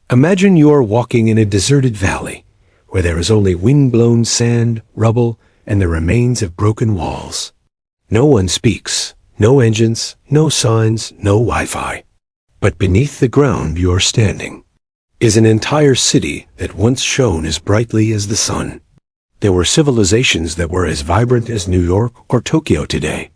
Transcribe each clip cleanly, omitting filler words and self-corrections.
Imagine you are walking in a deserted valley, where there is only wind-blown sand, rubble, and the remains of broken walls. No one speaks, no engines, no signs, no Wi-Fi. But beneath the ground you are standing is an entire city that once shone as brightly as the sun. There were civilizations that were as vibrant as New York or Tokyo today.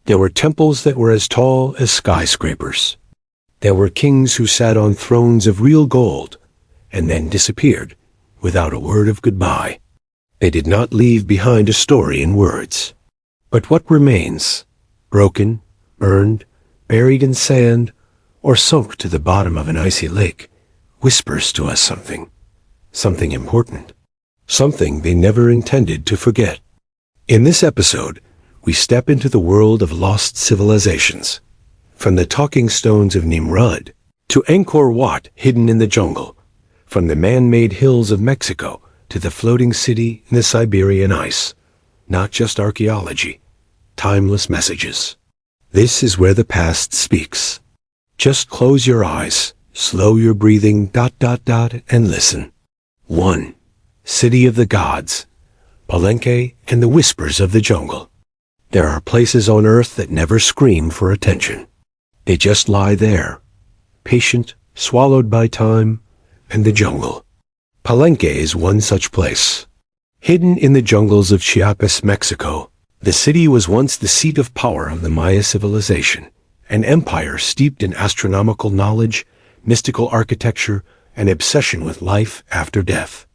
There were temples that were as tall as skyscrapers. There were kings who sat on thrones of real gold and then disappeared without a word of goodbye. They did not leave behind a story in words. But what remains, broken, burned, buried in sand, or sunk to the bottom of an icy lake, whispers to us something important, something they never intended to forget. In this episode, we step into the world of lost civilizations, from the talking stones of Nimrud to Angkor Wat hidden in the jungle, from the man-made hills of Mexico to the floating city in the Siberian ice. Not just archaeology, timeless messages. This is where the past speaks. Just close your eyes, slow your breathing, and listen. 1. City of the Gods, Palenque and the whispers of the jungle. There are places on earth that never scream for attention. They just lie there, patient, swallowed by time and the jungle. Palenque is one such place. Hidden in the jungles of Chiapas, Mexico, the city was once the seat of power of the Maya civilization, an empire steeped in astronomical knowledge, mystical architecture, and obsession with life after death.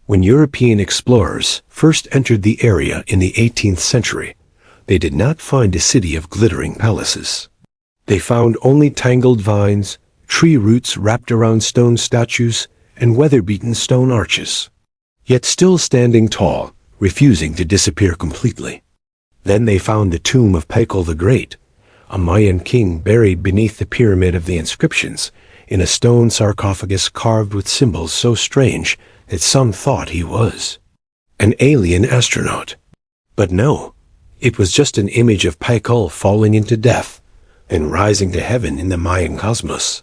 When European explorers first entered the area in the 18th century, they did not find a city of glittering palaces. They found only tangled vines, tree roots wrapped around stone statues, and weather-beaten stone arches, yet still standing tall, refusing to disappear completely. Then they found the tomb of Pacal the Great, a Mayan king buried beneath the pyramid of the inscriptions, in a stone sarcophagus carved with symbols so strange that some thought he was an alien astronaut. But no, it was just an image of Pacal falling into death and rising to heaven in the Mayan cosmos.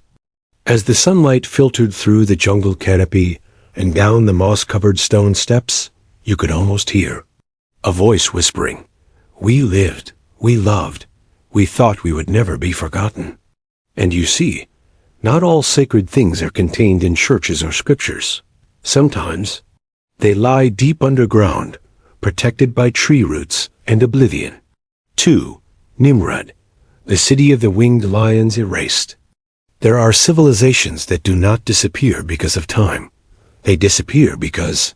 As the sunlight filtered through the jungle canopy and down the moss-covered stone steps, you could almost hear a voice whispering, "We lived, we loved, we thought we would never be forgotten." And you see, not all sacred things are contained in churches or scriptures. Sometimes they lie deep underground, protected by tree roots and oblivion. 2. Nimrud, the city of the winged lions erased. There are civilizations that do not disappear because of time. They disappear because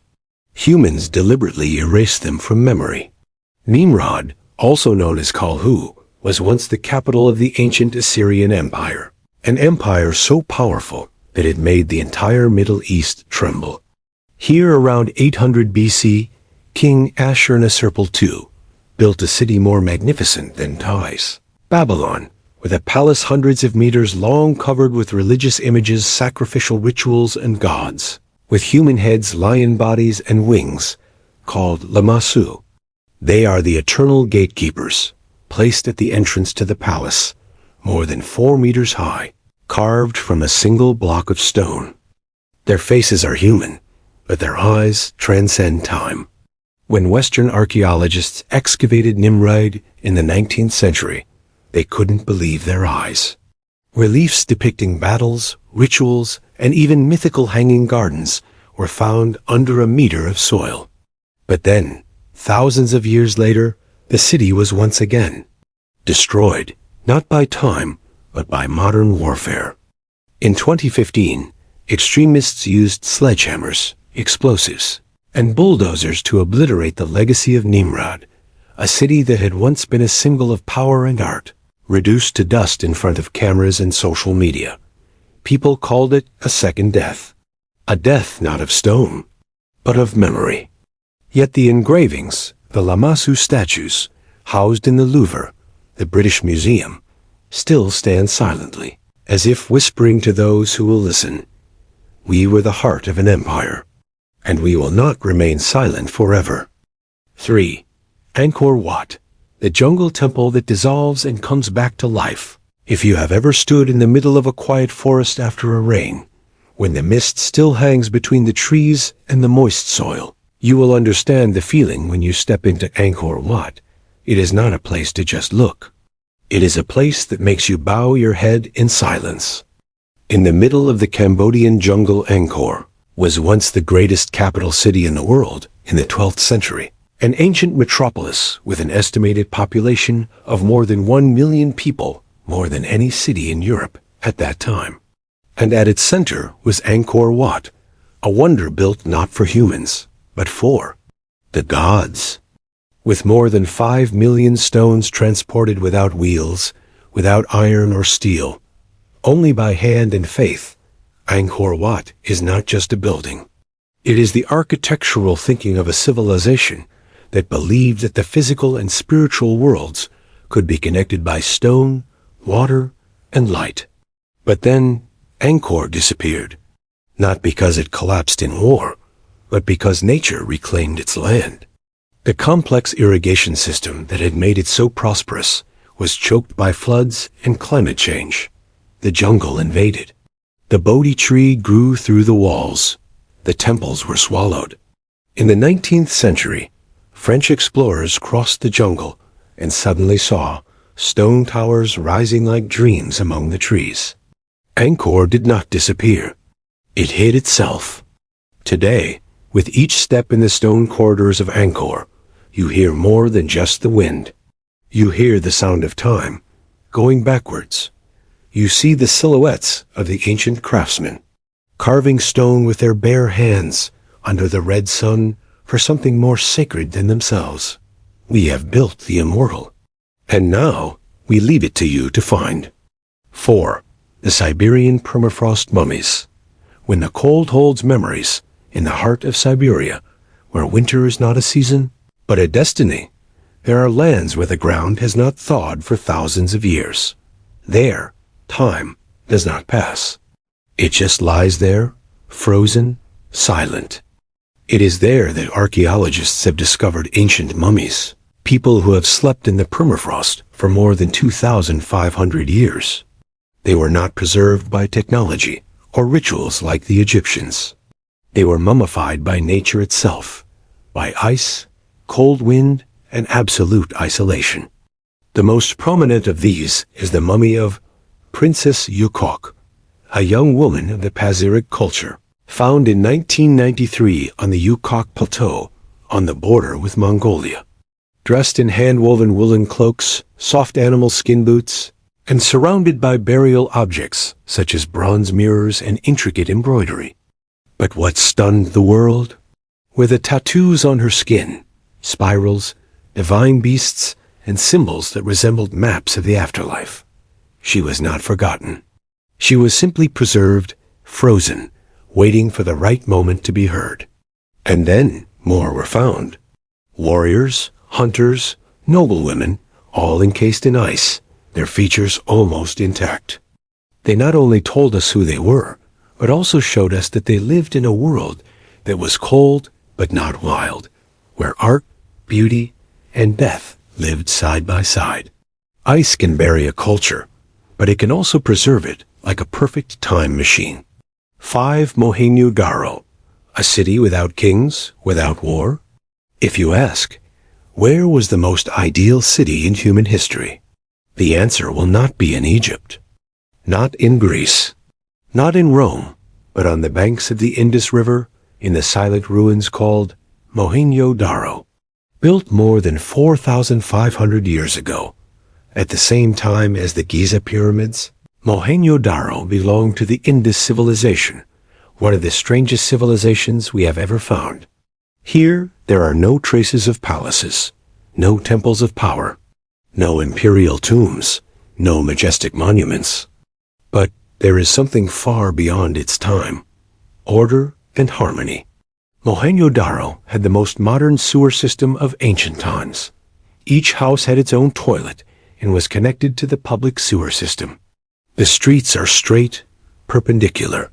humans deliberately erase them from memory. Nimrud, also known as Kalhu, was once the capital of the ancient Assyrian Empire, an empire so powerful that it made the entire Middle East tremble. Here around 800 BC, King Ashur-Nasirpal II built a city more magnificent than Ty's, Babylon, with a palace hundreds of meters long covered with religious images, sacrificial rituals, and gods, with human heads, lion bodies, and wings, called Lamassu. They are the eternal gatekeepers, placed at the entrance to the palace, more than 4 meters high, carved from a single block of stone. Their faces are human, but their eyes transcend time. When Western archaeologists excavated Nimrud in the 19th century, they couldn't believe their eyes. Reliefs depicting battles, rituals, and even mythical hanging gardens were found under a meter of soil. But then, thousands of years later, the city was once again destroyed, not by time, but by modern warfare. In 2015, extremists used sledgehammers, explosives, and bulldozers to obliterate the legacy of Nimrud, a city that had once been a symbol of power and art, reduced to dust in front of cameras and social media. People called it a second death. A death not of stone, but of memory. Yet the engravings, the Lamassu statues, housed in the Louvre, the British Museum, still stand silently, as if whispering to those who will listen, "We were the heart of an empire, and we will not remain silent forever." 3. Angkor Wat, the jungle temple that dissolves and comes back to life. If you have ever stood in the middle of a quiet forest after a rain, When the mist still hangs between the trees and the moist soil, you will understand the feeling when you step into Angkor Wat. It is not a place to just look. It is a place that makes you bow your head in silence. In the middle of the Cambodian jungle, Angkor was once the greatest capital city in the world in the 12th century, an ancient metropolis with an estimated population of more than 1 million people, more than any city in Europe at that time. And at its center was Angkor Wat, a wonder built not for humans, but for the gods. With more than 5 million stones transported without wheels, without iron or steel, only by hand and faith, Angkor Wat is not just a building. It is the architectural thinking of a civilization that believed that the physical and spiritual worlds could be connected by stone, water, and light. But then Angkor disappeared, not because it collapsed in war, but because nature reclaimed its land. The complex irrigation system that had made it so prosperous was choked by floods and climate change. The jungle invaded. The Bodhi tree grew through the walls. The temples were swallowed. In the 19th century, French explorers crossed the jungle and suddenly saw stone towers rising like dreams among the trees. Angkor did not disappear. It hid itself. Today, with each step in the stone corridors of Angkor, you hear more than just the wind. You hear the sound of time, going backwards. You see the silhouettes of the ancient craftsmen, carving stone with their bare hands under the red sun for something more sacred than themselves. We have built the immortal, and now we leave it to you to find. 4. The Siberian permafrost mummies. When the cold holds memories in the heart of Siberia, where winter is not a season, but a destiny, there are lands where the ground has not thawed for thousands of years. There, time does not pass. It just lies there, frozen, silent. It is there that archaeologists have discovered ancient mummies, people who have slept in the permafrost for more than 2,500 years. They were not preserved by technology or rituals like the Egyptians. They were mummified by nature itself, by ice, cold wind, and absolute isolation. The most prominent of these is the mummy of Princess Yukok, a young woman of the Pazyryk culture, found in 1993 on the Yukok Plateau on the border with Mongolia. Dressed in hand-woven woolen cloaks, soft animal skin boots, and surrounded by burial objects such as bronze mirrors and intricate embroidery. But what stunned the world were the tattoos on her skin, spirals, divine beasts, and symbols that resembled maps of the afterlife. She was not forgotten. She was simply preserved, frozen, waiting for the right moment to be heard. And then more were found. Warriors, hunters, noblewomen, all encased in ice, their features almost intact. They not only told us who they were, but also showed us that they lived in a world that was cold but not wild, where art, beauty, and death lived side by side. Ice can bury a culture, but it can also preserve it like a perfect time machine. 5. Mohenjo-Daro, a city without kings, without war? If you ask, where was the most ideal city in human history? The answer will not be in Egypt, not in Greece, not in Rome, but on the banks of the Indus River in the silent ruins called Mohenjo-Daro. Built more than 4,500 years ago, at the same time as the Giza pyramids, Mohenjo-Daro belonged to the Indus civilization, one of the strangest civilizations we have ever found. Here, there are no traces of palaces, no temples of power, no imperial tombs, no majestic monuments. But there is something far beyond its time: order and harmony. Mohenjo-Daro had the most modern sewer system of ancient times. Each house had its own toilet and was connected to the public sewer system. The streets are straight, perpendicular.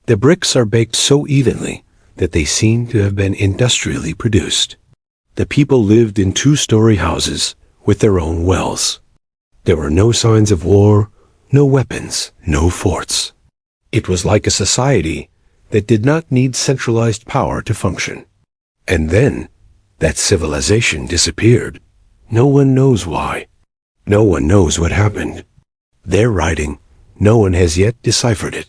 The bricks are baked so evenly that they seem to have been industrially produced. The people lived in 2-story houses with their own wells. There were no signs of war, no weapons, no forts. It was like a society that did not need centralized power to function. And then, that civilization disappeared. No one knows why. No one knows what happened. Their writing, no one has yet deciphered it.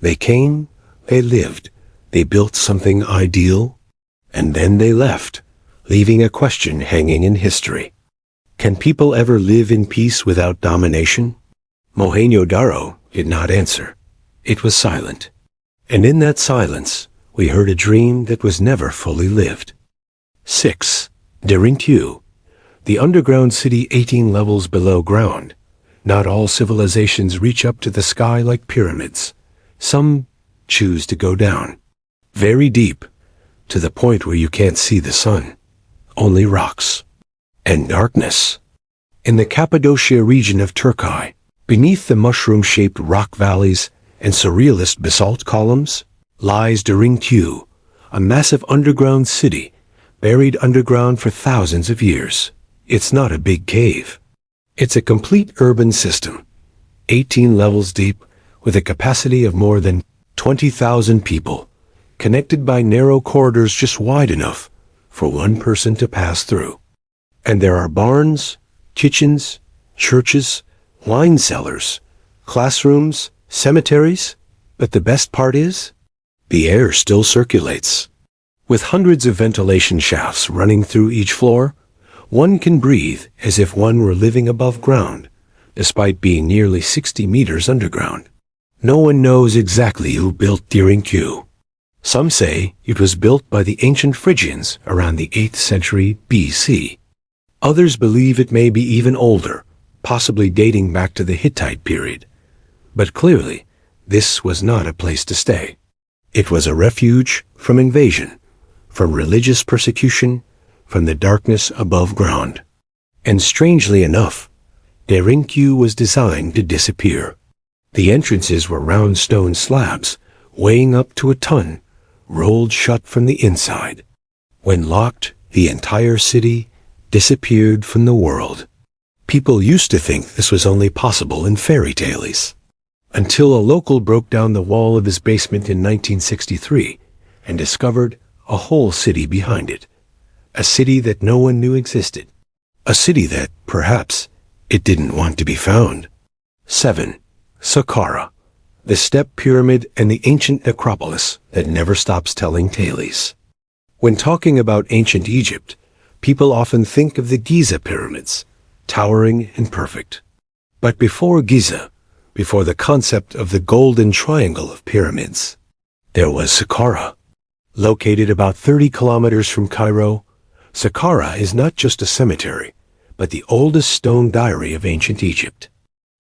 They came, they lived, they built something ideal, and then they left, leaving a question hanging in history. Can people ever live in peace without domination? Mohenjo-daro did not answer. It was silent. And in that silence, we heard a dream that was never fully lived. 6. Derintu, the underground city 18 levels below ground. Not all civilizations reach up to the sky like pyramids. Some choose to go down. Very deep, to the point where you can't see the sun. Only rocks. And darkness. In the Cappadocia region of Turkey, beneath the mushroom-shaped rock valleys and surrealist basalt columns, lies Derintu, a massive underground city, buried underground for thousands of years. It's not a big cave. It's a complete urban system, 18 levels deep, with a capacity of more than 20,000 people, connected by narrow corridors just wide enough for one person to pass through. And there are barns, kitchens, churches, wine cellars, classrooms, cemeteries, but the best part is, the air still circulates. With hundreds of ventilation shafts running through each floor, one can breathe as if one were living above ground, despite being nearly 60 meters underground. No one knows exactly who built Derintu. Some say it was built by the ancient Phrygians around the 8th century BC. Others believe it may be even older, possibly dating back to the Hittite period. But clearly, this was not a place to stay. It was a refuge from invasion, from religious persecution, from the darkness above ground. And strangely enough, Derintu was designed to disappear. The entrances were round stone slabs, weighing up to a ton, rolled shut from the inside. When locked, the entire city disappeared from the world. People used to think this was only possible in fairy tales, until a local broke down the wall of his basement in 1963 and discovered a whole city behind it. A city that no one knew existed. A city that, perhaps, it didn't want to be found. 7. Saqqara, the step pyramid and the ancient necropolis that never stops telling tales. When talking about ancient Egypt, people often think of the Giza pyramids, towering and perfect. But before Giza, before the concept of the golden triangle of pyramids, there was Saqqara. Located about 30 kilometers from Cairo, Saqqara is not just a cemetery, but the oldest stone diary of ancient Egypt.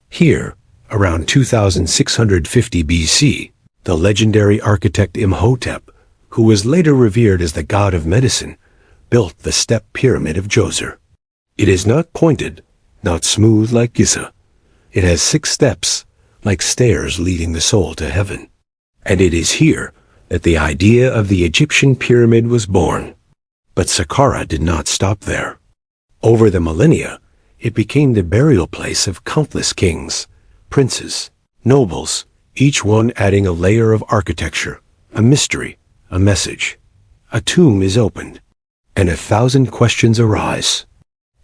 Here, around 2650 BC, the legendary architect Imhotep, who was later revered as the god of medicine, built the step pyramid of Djoser. It is not pointed, not smooth like Giza. It has 6 steps, like stairs leading the soul to heaven. And it is here that the idea of the Egyptian pyramid was born. But Saqqara did not stop there. Over the millennia, it became the burial place of countless kings, princes, nobles, each one adding a layer of architecture, a mystery, a message. A tomb is opened, and 1,000 questions arise.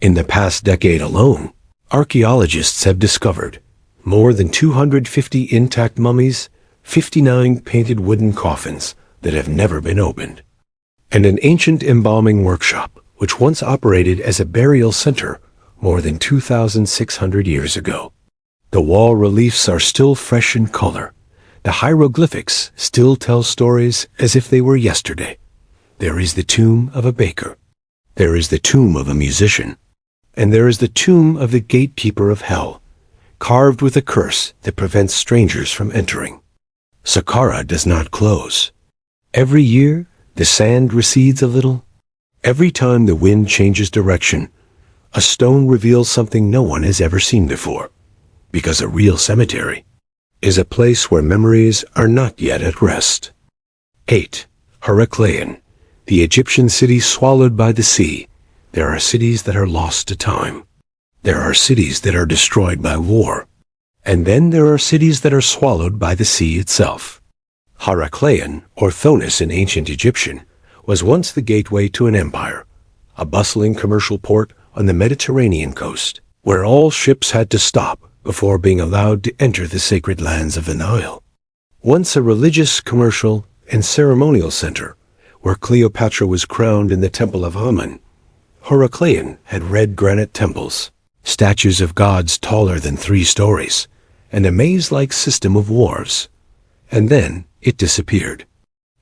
In the past decade alone, archaeologists have discovered more than 250 intact mummies, 59 painted wooden coffins that have never been opened, and an ancient embalming workshop which once operated as a burial center more than 2,600 years ago. The wall reliefs are still fresh in color. The hieroglyphics still tell stories as if they were yesterday. There is the tomb of a baker. There is the tomb of a musician. And there is the tomb of the gatekeeper of hell, carved with a curse that prevents strangers from entering. Saqqara does not close. Every year, the sand recedes a little. Every time the wind changes direction, a stone reveals something no one has ever seen before. Because a real cemetery is a place where memories are not yet at rest. 8. Heracleion, the Egyptian city swallowed by the sea. There are cities that are lost to time. There are cities that are destroyed by war. And then there are cities that are swallowed by the sea itself. Heracleion, or Thonis in ancient Egyptian, was once the gateway to an empire, a bustling commercial port on the Mediterranean coast, where all ships had to stop before being allowed to enter the sacred lands of the Nile. Once a religious, commercial, and ceremonial center, where Cleopatra was crowned in the Temple of Amun, Heracleion had red granite temples, statues of gods taller than 3 stories, and a maze-like system of wharves. And then it disappeared,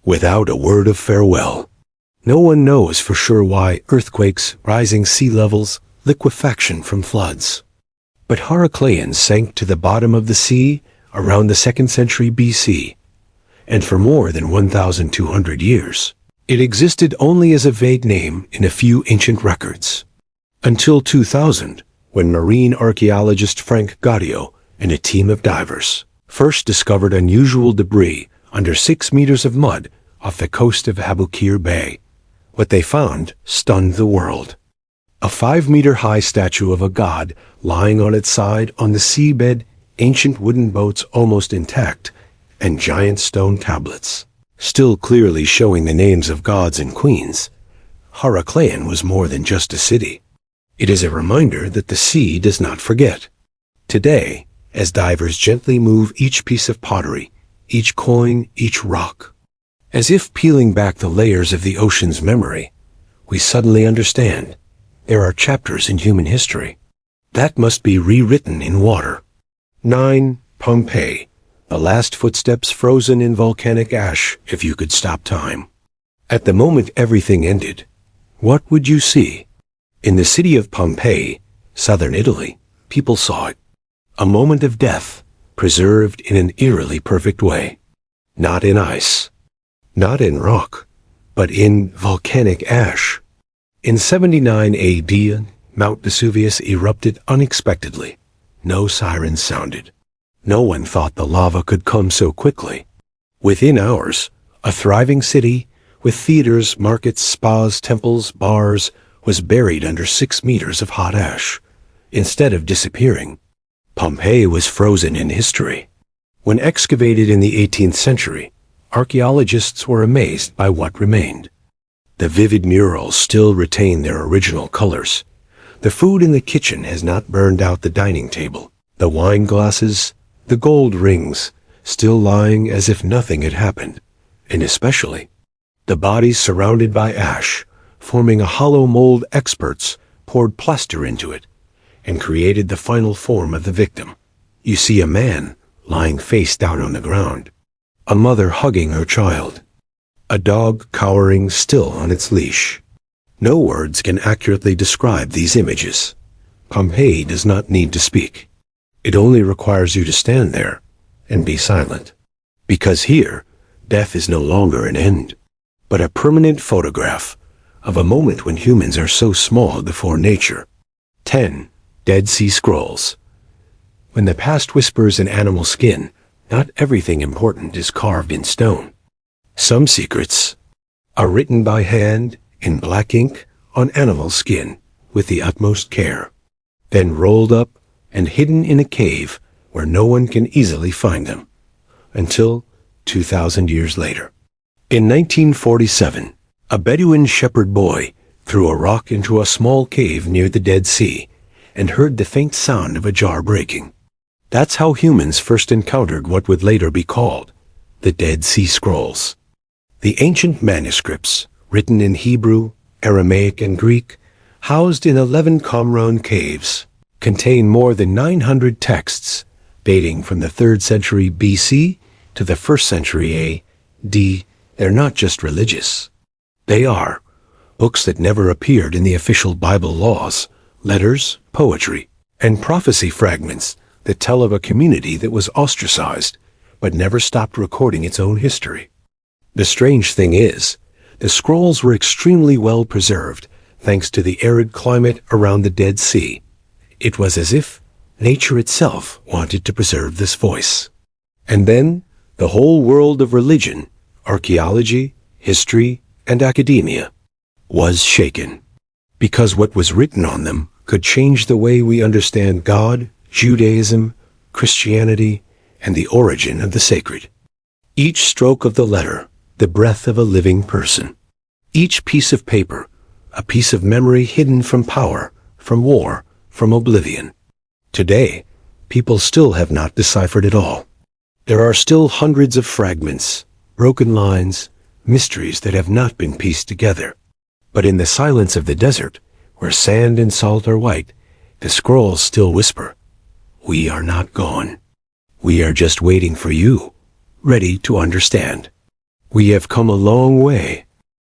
without a word of farewell. No one knows for sure why: earthquakes, rising sea levels, liquefaction from floods. But Heracleion sank to the bottom of the sea around the 2nd century BC, and for more than 1,200 years, it existed only as a vague name in a few ancient records. Until 2000, when marine archaeologist Frank Gaudio and a team of divers first discovered unusual debris under 6 meters of mud off the coast of Aboukir Bay. What they found stunned the world. A 5-meter-high statue of a god lying on its side on the seabed, ancient wooden boats almost intact, and giant stone tablets, still clearly showing the names of gods and queens. Heracleion was more than just a city. It is a reminder that the sea does not forget. Today, as divers gently move each piece of pottery, each coin, each rock, as if peeling back the layers of the ocean's memory, we suddenly understand there are chapters in human history that must be rewritten in water. 9. Pompeii, the last footsteps frozen in volcanic ash if you could stop time. At the moment everything ended, what would you see? In the city of Pompeii, southern Italy, people saw it. A moment of death, preserved in an eerily perfect way. Not in ice, not in rock, but in volcanic ash. In 79 AD, Mount Vesuvius erupted unexpectedly. No sirens sounded. No one thought the lava could come so quickly. Within hours, a thriving city with theaters, markets, spas, temples, bars was buried under 6 meters of hot ash. Instead of disappearing, Pompeii was frozen in history. When excavated in the 18th century, archaeologists were amazed by what remained. The vivid murals still retain their original colors. The food in the kitchen has not burned out the dining table. The wine glasses, the gold rings, still lying as if nothing had happened. And especially, the bodies surrounded by ash, forming a hollow mold. Experts poured plaster into it and created the final form of the victim. You see a man lying face down on the ground, a mother hugging her child, a dog cowering still on its leash. No words can accurately describe these images. Pompeii does not need to speak. It only requires you to stand there and be silent. Because here, death is no longer an end, but a permanent photograph of a moment when humans are so small before nature. 10. Dead Sea Scrolls. When the past whispers in animal skin, not everything important is carved in stone. Some secrets are written by hand in black ink on animal skin with the utmost care, then rolled up and hidden in a cave where no one can easily find them, until 2,000 years later. In 1947, a Bedouin shepherd boy threw a rock into a small cave near the Dead Sea and heard the faint sound of a jar breaking. That's how humans first encountered what would later be called the Dead Sea Scrolls. The ancient manuscripts, written in Hebrew, Aramaic, and Greek, housed in 11 Qumran caves, contain more than 900 texts dating from the 3rd century BC to the 1st century AD. They're not just religious. They are books that never appeared in the official Bible laws, letters, poetry, and prophecy fragments that tell of a community that was ostracized but never stopped recording its own history. The strange thing is, the scrolls were extremely well preserved thanks to the arid climate around the Dead Sea. It was as if nature itself wanted to preserve this voice. And then, the whole world of religion, archaeology, history, and academia was shaken, because what was written on them could change the way we understand God, Judaism, Christianity, and the origin of the sacred. Each stroke of the letter, the breath of a living person. Each piece of paper, a piece of memory hidden from power, from war, from oblivion. Today, people still have not deciphered it all. There are still hundreds of fragments, broken lines, mysteries that have not been pieced together. But in the silence of the desert, where sand and salt are white, the scrolls still whisper, "We are not gone. We are just waiting for you, ready to understand." We have come a long way,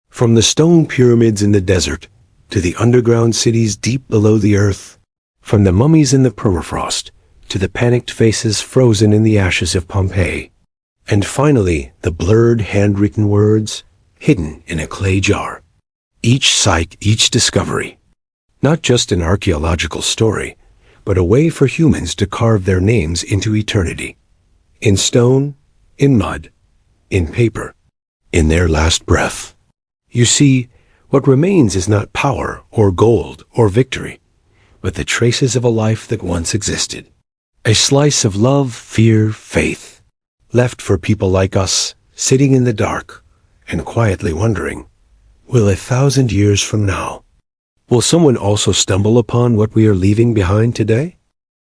from the stone pyramids in the desert to the underground cities deep below the earth, from the mummies in the permafrost to the panicked faces frozen in the ashes of Pompeii, and finally the blurred handwritten words hidden in a clay jar. Each site, each discovery, not just an archaeological story, but a way for humans to carve their names into eternity. In stone, in mud, in paper, in their last breath. You see, what remains is not power or gold or victory, but the traces of a life that once existed. A slice of love, fear, faith, left for people like us, sitting in the dark and quietly wondering, will 1,000 years from now, will someone also stumble upon what we are leaving behind today?